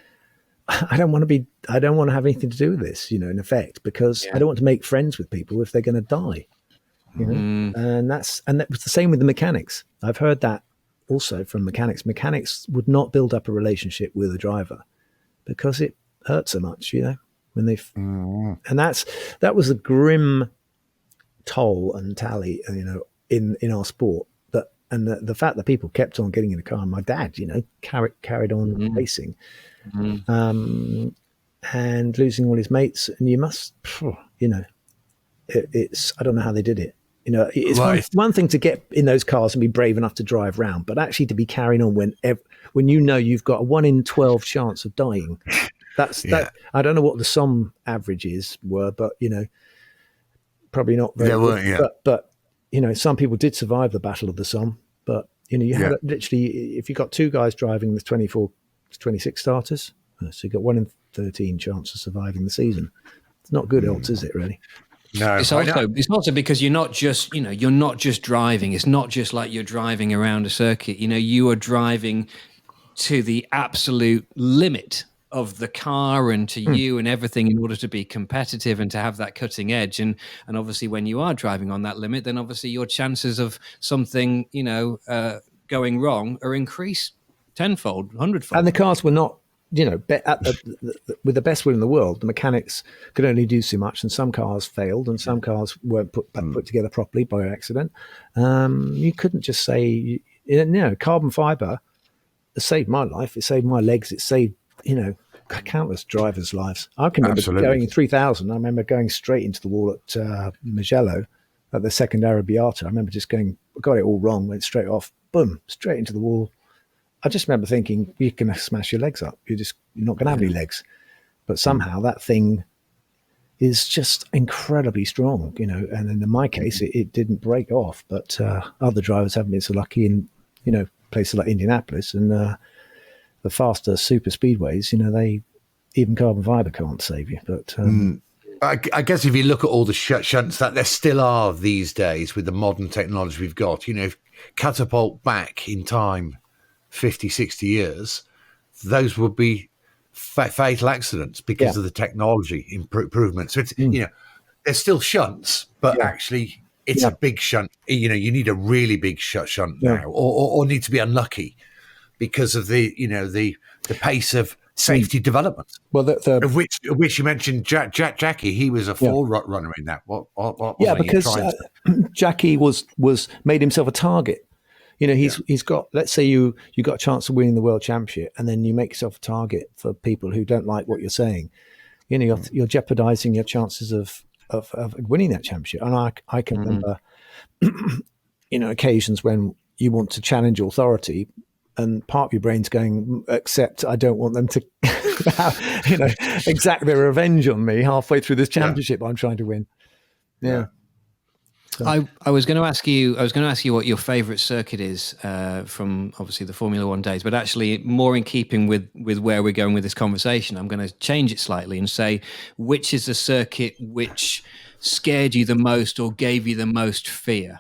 I don't want to have anything to do with this, in effect, because I don't want to make friends with people if they're going to die, and that was the same with the mechanics. I've heard that also from mechanics. Mechanics would not build up a relationship with a driver because it hurts so much, when they, and that was a grim toll and tally, in our sport. And the fact that people kept on getting in the car, and my dad, carried on racing, and losing all his mates. And you must, it's, I don't know how they did it. It's one thing to get in those cars and be brave enough to drive around, but actually to be carrying on when you've got a 1 in 12 chance of dying. That. I don't know what the Somme averages were, but probably not very good. But some people did survive the Battle of the Somme, but You know, you had literally, if you got two guys driving the 26 starters, so you got 1 in 13 chance of surviving the season. It's not good odds, is it? Really? No, it's also because you're not just driving. It's not just like you're driving around a circuit. You know, you are driving to the absolute limit of the car and to you and everything in order to be competitive and to have that cutting edge. And obviously when you are driving on that limit, then obviously your chances of something, going wrong are increased tenfold, hundredfold. And the cars were not, with the best will in the world, the mechanics could only do so much, and some cars failed and some cars weren't put together properly by accident. You couldn't just say, carbon fiber, it saved my life, it saved my legs, it saved, countless drivers' lives. I can remember going in 3000. I remember going straight into the wall at Mugello at the second Arrabbiata. I remember just got it all wrong, went straight off, boom, straight into the wall. I just remember thinking, you're going to smash your legs up. You're not going to have any legs. But somehow that thing is just incredibly strong, and in my case, it didn't break off. But other drivers haven't been so lucky in, places like Indianapolis and the faster super speedways, even carbon fiber can't save you. But I guess if you look at all the shunts that there still are these days with the modern technology we've got, catapult back in time 50, 60 years, those would be fatal accidents because of the technology improvement. So it's, there's still shunts, but actually it's a big shunt. You need a really big shunt now, or need to be unlucky because of the pace of safety development. Well, of which you mentioned Jackie, he was a forerunner in that. What because Jackie was made himself a target. He's got, let's say you got a chance of winning the world championship, and then you make yourself a target for people who don't like what you're saying. You're jeopardizing your chances of winning that championship. And I can remember, occasions when you want to challenge authority, and part of your brain's going, except I don't want them to, exact their revenge on me halfway through this championship I'm trying to win. Yeah. So. I was going to ask you. What your favourite circuit is from obviously the Formula One days, but actually more in keeping with where we're going with this conversation, I'm going to change it slightly and say, which is the circuit which scared you the most or gave you the most fear?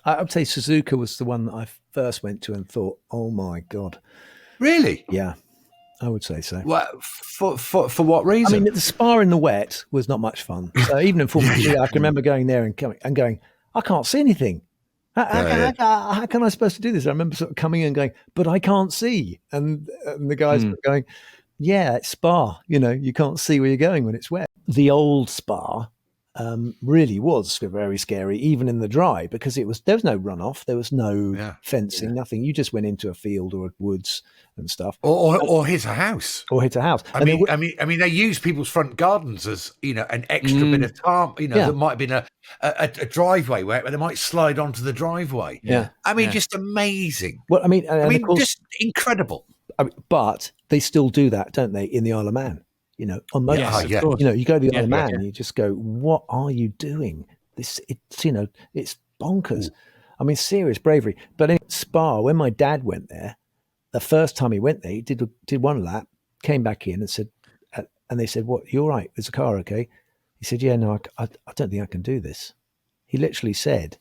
I would say Suzuka was the one that I first went to and thought, "Oh my God!" Really? Yeah, I would say so. Well, for what reason? I mean, the Spa in the wet was not much fun. So even in Formula 3, I can remember going there and going, I can't see anything. How can I supposed to do this? I remember sort of coming in and going, but I can't see. And the guys were going, yeah, it's Spa. You can't see where you're going when it's wet. The old Spa really was very scary, even in the dry, because there was no runoff, there was no fencing, nothing. You just went into a field or woods and stuff, or hit a house, I mean, they use people's front gardens as an extra bit of time. There might have been a driveway where they might slide onto the driveway. Just amazing. Well, I mean, of course, just incredible. But they still do that, don't they, in the Isle of Man? On most, you go to the Isle of Man and you just go, what are you doing? It's bonkers. I mean, serious bravery. But in Spa, when my dad went there, the first time he went there, he did one lap, came back in and said, and they said, "What? You all right? Is the car okay?" He said, "Yeah, no, I don't think I can do this." He literally said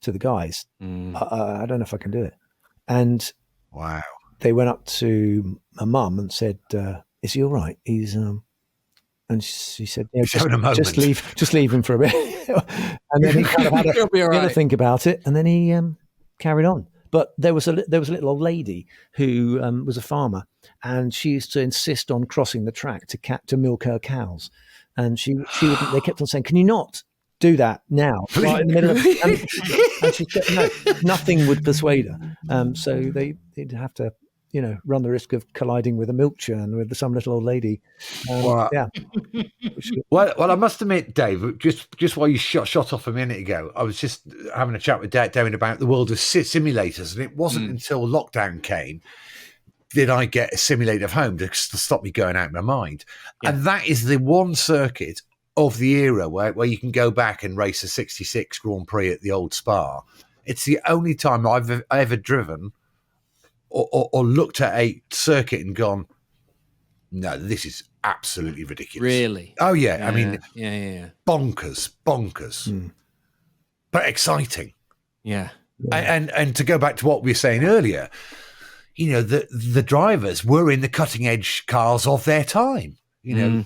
to the guys, "I don't know if I can do it." And wow, they went up to my mum and said, "Is he all right?" He's and she said, "Yeah, just leave him for a bit." And then he kind of had to think about it, and then he carried on. But there was a little old lady who was a farmer, and she used to insist on crossing the track to milk her cows, and she wouldn't. They kept on saying, "Can you not do that now?" Right in the middle of, and she said, "No, nothing would persuade her." So they'd have to, run the risk of colliding with a milk churn with some little old lady. Yeah. Well, I must admit, Dave, just while you shot off a minute ago, I was just having a chat with Damon about the world of simulators, and it wasn't until lockdown came did I get a simulator of home to stop me going out of my mind. Yeah. And that is the one circuit of the era where you can go back and race a 66 Grand Prix at the old Spa. It's the only time I've ever driven or looked at a circuit and gone, no, this is absolutely ridiculous. Really? Oh, yeah. I mean, bonkers, but exciting. Yeah. And to go back to what we were saying earlier, you know, the drivers were in the cutting edge cars of their time. You know,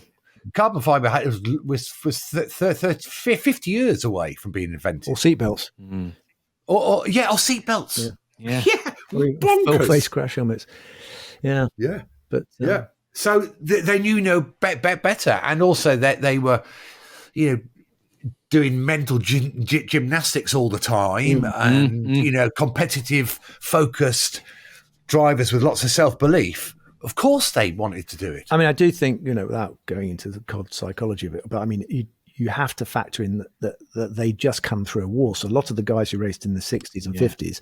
carbon fiber was 50 years away from being invented. Or seatbelts. Or seatbelts. Yeah. Full face crash helmets. Yeah. Yeah. But yeah. So they knew better, and also that they were, you know, doing mental gymnastics all the time, and you know, competitive, focused drivers with lots of self-belief. Of course, they wanted to do it. I mean, I do think, you know, without going into the COD psychology of it, but I mean, you have to factor in that they just come through a war. So a lot of the guys who raced in the 60s and 50s,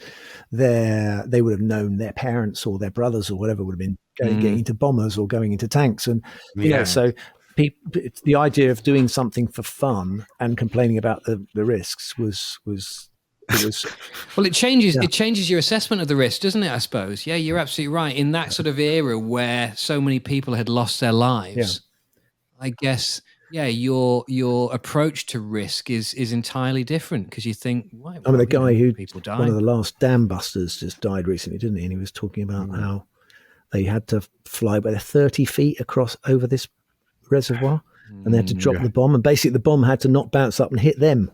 they would have known their parents or their brothers or whatever would have been getting into bombers or going into tanks. And, you know, so the idea of doing something for fun and complaining about the risks was well, it changes your assessment of the risk, doesn't it? I suppose. Yeah, you're absolutely right. In that sort of era where so many people had lost their lives, I guess, your approach to risk is entirely different, because you think, why? I mean, the guy who people died. One of the last dam busters just died recently, didn't he? And he was talking about how they had to fly by 30 feet across over this reservoir, and they had to drop the bomb, and basically the bomb had to not bounce up and hit them.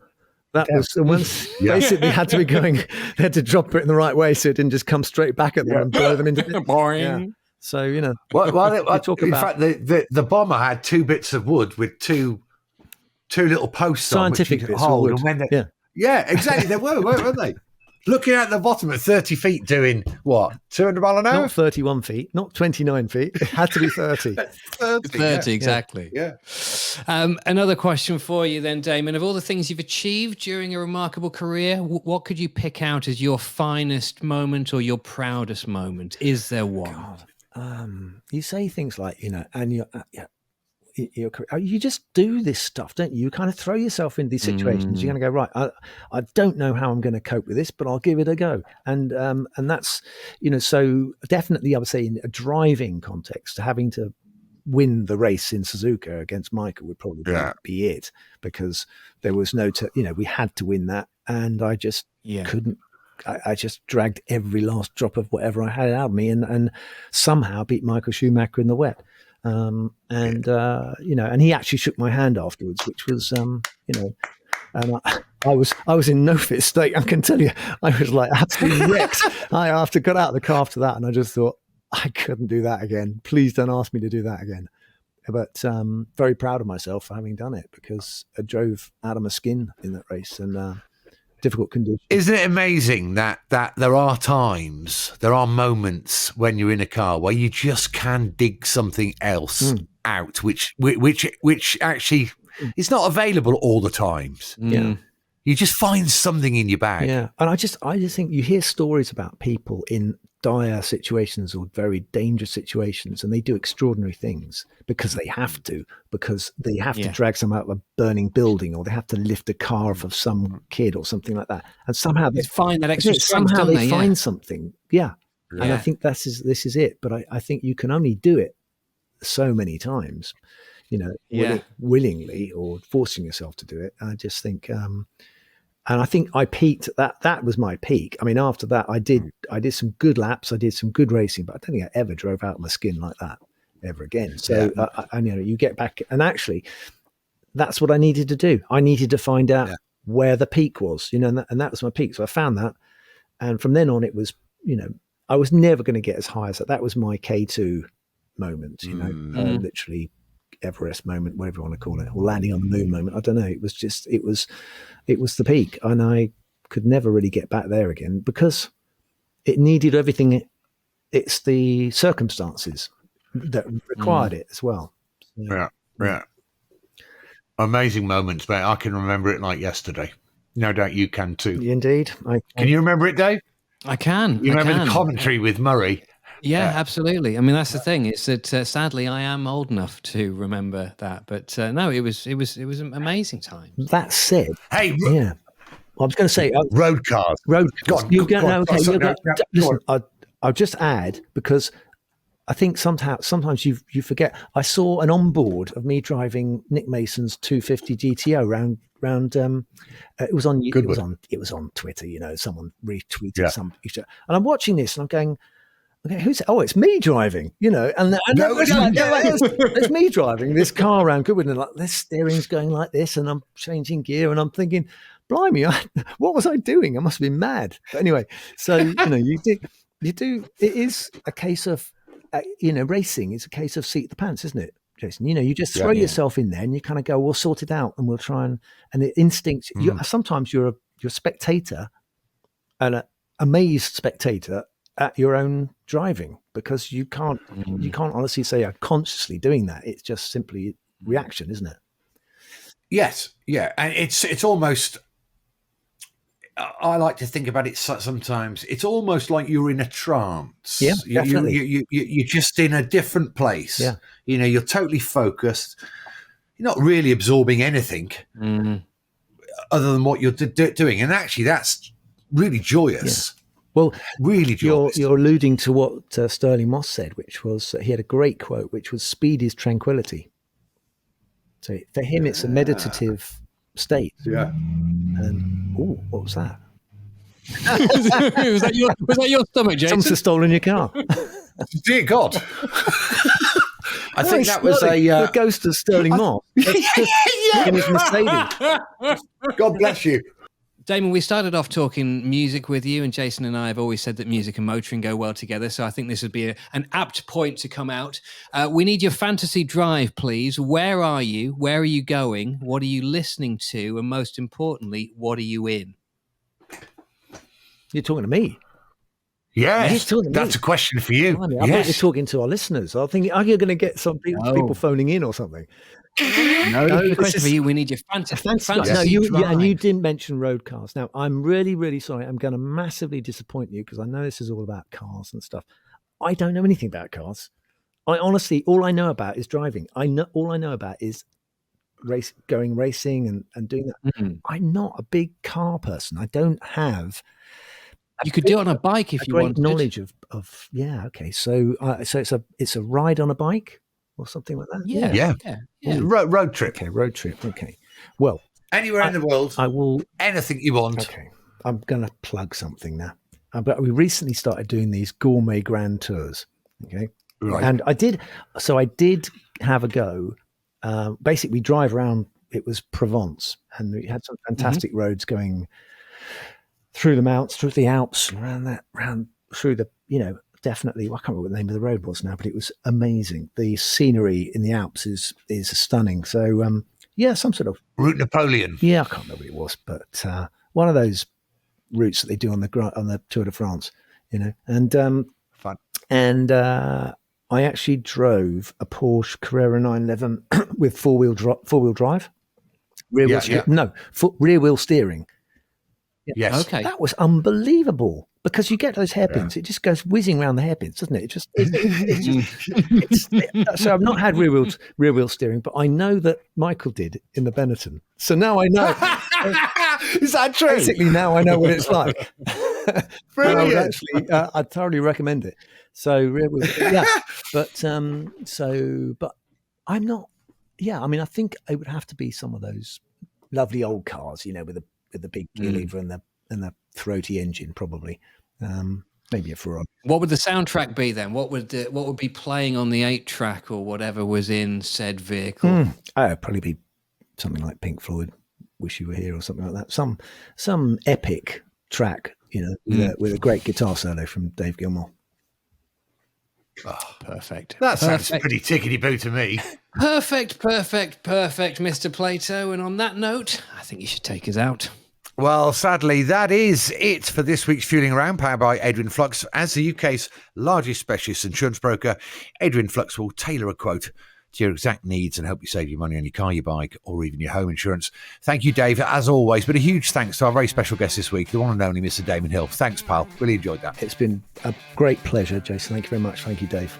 That was the ones basically had to be going. They had to drop it in the right way so it didn't just come straight back at them and blow them into boring. Yeah. So, you know, in fact, the bomber had two bits of wood with two little posts scientific on bits hold, of wood. and when exactly, they weren't they? Looking at the bottom at 30 feet, doing what? 200 miles an hour? Not 31 feet, not 29 feet. It had to be 30. 30, exactly. Yeah. Another question for you then, Damon. Of all the things you've achieved during a remarkable career, what could you pick out as your finest moment or your proudest moment? Is there one? God. You say things like, you know, and you just do this stuff, don't you? You kind of throw yourself into these situations. You're going to go, right, I don't know how I'm going to cope with this, but I'll give it a go. And that's, you know, so definitely I would say in a driving context, having to win the race in Suzuka against Michael would probably be it, because there was we had to win that. And I just couldn't. I just dragged every last drop of whatever I had out of me and somehow beat Michael Schumacher in the wet. You know, and he actually shook my hand afterwards, which was, you know, and I was in no fit state. I can tell you, I was like absolutely wrecked. I got out of the car after that, and I just thought, I couldn't do that again. Please don't ask me to do that again. But very proud of myself for having done it, because I drove out of my skin in that race and difficult conditions. Isn't it amazing that there are moments when you're in a car where you just can dig something else out, which actually is not available all the times. Yeah. You just find something in your bag. Yeah. And I just think you hear stories about people in dire situations or very dangerous situations, and they do extraordinary things because they have to drag someone out of a burning building, or they have to lift a car off of some kid or something like that. And somehow they find that extra strength, somehow they find yeah. something. Yeah. And I think this is it. But I think you can only do it so many times, you know, willingly or forcing yourself to do it. I just think, and I think I peaked. That was my peak. I mean, after that, I did some good laps. I did some good racing, but I don't think I ever drove out of my skin like that ever again. So, you know, you get back, and actually, that's what I needed to do. I needed to find out where the peak was, you know, and that was my peak. So I found that, and from then on, it was, you know, I was never going to get as high as that. That was my K2 moment, you know, literally Everest moment, whatever you want to call it, or landing on the moon moment. I don't know. It was just, it was the peak, and I could never really get back there again because it needed everything. It's the circumstances that required it as well. So, yeah. Amazing moments, mate. I can remember it like yesterday. No doubt you can too. Indeed. Can you remember it, Dave? I can. You remember the commentary with Murray? Yeah, absolutely. I mean, that's the thing. It's that sadly I am old enough to remember that, but no, it was an amazing time. That said, hey, I was going to say road cars. Road cars. Listen, I'll just add, because I think sometimes you forget. I saw an onboard of me driving Nick Mason's 250 GTO round. It was on Twitter. Someone retweeted some picture, and I'm watching this and I'm going, okay, who's? Oh, it's me driving. And it's me driving this car around Goodwood, and like this steering's going like this, and I'm changing gear, and I'm thinking, blimey, what was I doing? I must have been mad. But anyway, so you do. It is a case of racing is a case of seat the pants, isn't it, Jason? You just throw yourself in there and you kind of go, we'll sort it out and we'll try and the instinct. Sometimes you're a spectator, and an amazed spectator at your own driving, because you can't honestly say I'm consciously doing that. It's just simply reaction, isn't it? Yes, yeah, and it's almost. I like to think about it sometimes. It's almost like you're in a trance. Yeah, definitely. You're just in a different place. Yeah. You're totally focused. You're not really absorbing anything other than what you're doing. And actually, that's really joyous. Yeah. Well, really joyous. You're alluding to what Sterling Moss said, which was, he had a great quote, which was, speed is tranquility. So for him, it's a meditative state. Yeah. And what was that? was that your stomach, Jason? Someone's stolen your car. Dear God. I think that was the ghost of Sterling Moss. In his Mercedes. God bless you. Damon, we started off talking music with you, and Jason and I have always said that music and motoring go well together, so I think this would be an apt point to come out. We need your fantasy drive, please. Where are you? Where are you going? What are you listening to? And most importantly, what are you in? You're talking to me. Yes, that's a question for you. I thought you're talking to our listeners. I think, are you going to get some people phoning in or something? No, the question for you. We need your fantasy drive. And you didn't mention road cars. Now, I'm really, really sorry. I'm going to massively disappoint you, because I know this is all about cars and stuff. I don't know anything about cars. I honestly, all I know about is driving. All I know about is going racing and doing that. Mm-hmm. I'm not a big car person. I don't have. You could do it on a bike if you wanted. Knowledge of okay. So it's a ride on a bike or something like that. Yeah. Road trip. Okay, road trip. Okay. Well, anywhere in the world. I will. Anything you want. Okay. I'm going to plug something now. But we recently started doing these gourmet grand tours. Okay. Right. And I did have a go. Basically, we drive around. It was Provence, and we had some fantastic roads going through the mountains, through the Alps, through the, definitely, I can't remember what the name of the road was now, but it was amazing. The scenery in the Alps is stunning. So, some sort of Route Napoleon. Yeah, I can't remember what it was, but one of those routes that they do on the Tour de France, and fun. And I actually drove a Porsche Carrera 911 with four-wheel drive, rear wheel steering. Yes. Okay. That was unbelievable, because you get those hairpins. Yeah. It just goes whizzing around the hairpins, doesn't it? So I've not had rear wheel steering, but I know that Michael did in the Benetton. So now I know. Is that true? Basically, now I know what it's like. Brilliant. I thoroughly recommend it. So rear wheel, but I'm not. Yeah, I mean, I think it would have to be some of those lovely old cars, with the big gear lever and the throaty engine, probably. Maybe a Ferrari. What would the soundtrack be then? What would be playing on the 8-track or whatever was in said vehicle? It'd probably be something like Pink Floyd, "Wish You Were Here" or something like that. Some epic track, with a great guitar solo from Dave Gilmour. Oh, perfect. That sounds pretty tickety-boo to me. Perfect, Mr. Plato. And on that note, I think you should take us out. Well, sadly, that is it for this week's Fueling Around, powered by Adrian Flux. As the UK's largest specialist insurance broker, Adrian Flux will tailor a quote to your exact needs and help you save your money on your car, your bike, or even your home insurance. Thank you, Dave, as always. But a huge thanks to our very special guest this week, the one and only Mr. Damon Hill. Thanks, pal. Really enjoyed that. It's been a great pleasure, Jason. Thank you very much. Thank you, Dave.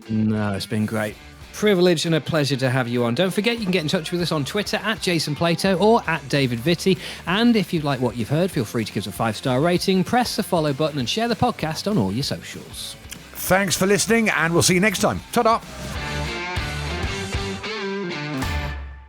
No, it's been great. privilege and a pleasure to have you on. Don't forget, you can get in touch with us on Twitter at Jason Plato or at David Vitti. And if you like what you've heard, feel free to give us a 5-star rating, press the follow button and share the podcast on all your socials. Thanks for listening, and we'll see you next time. Ta-da!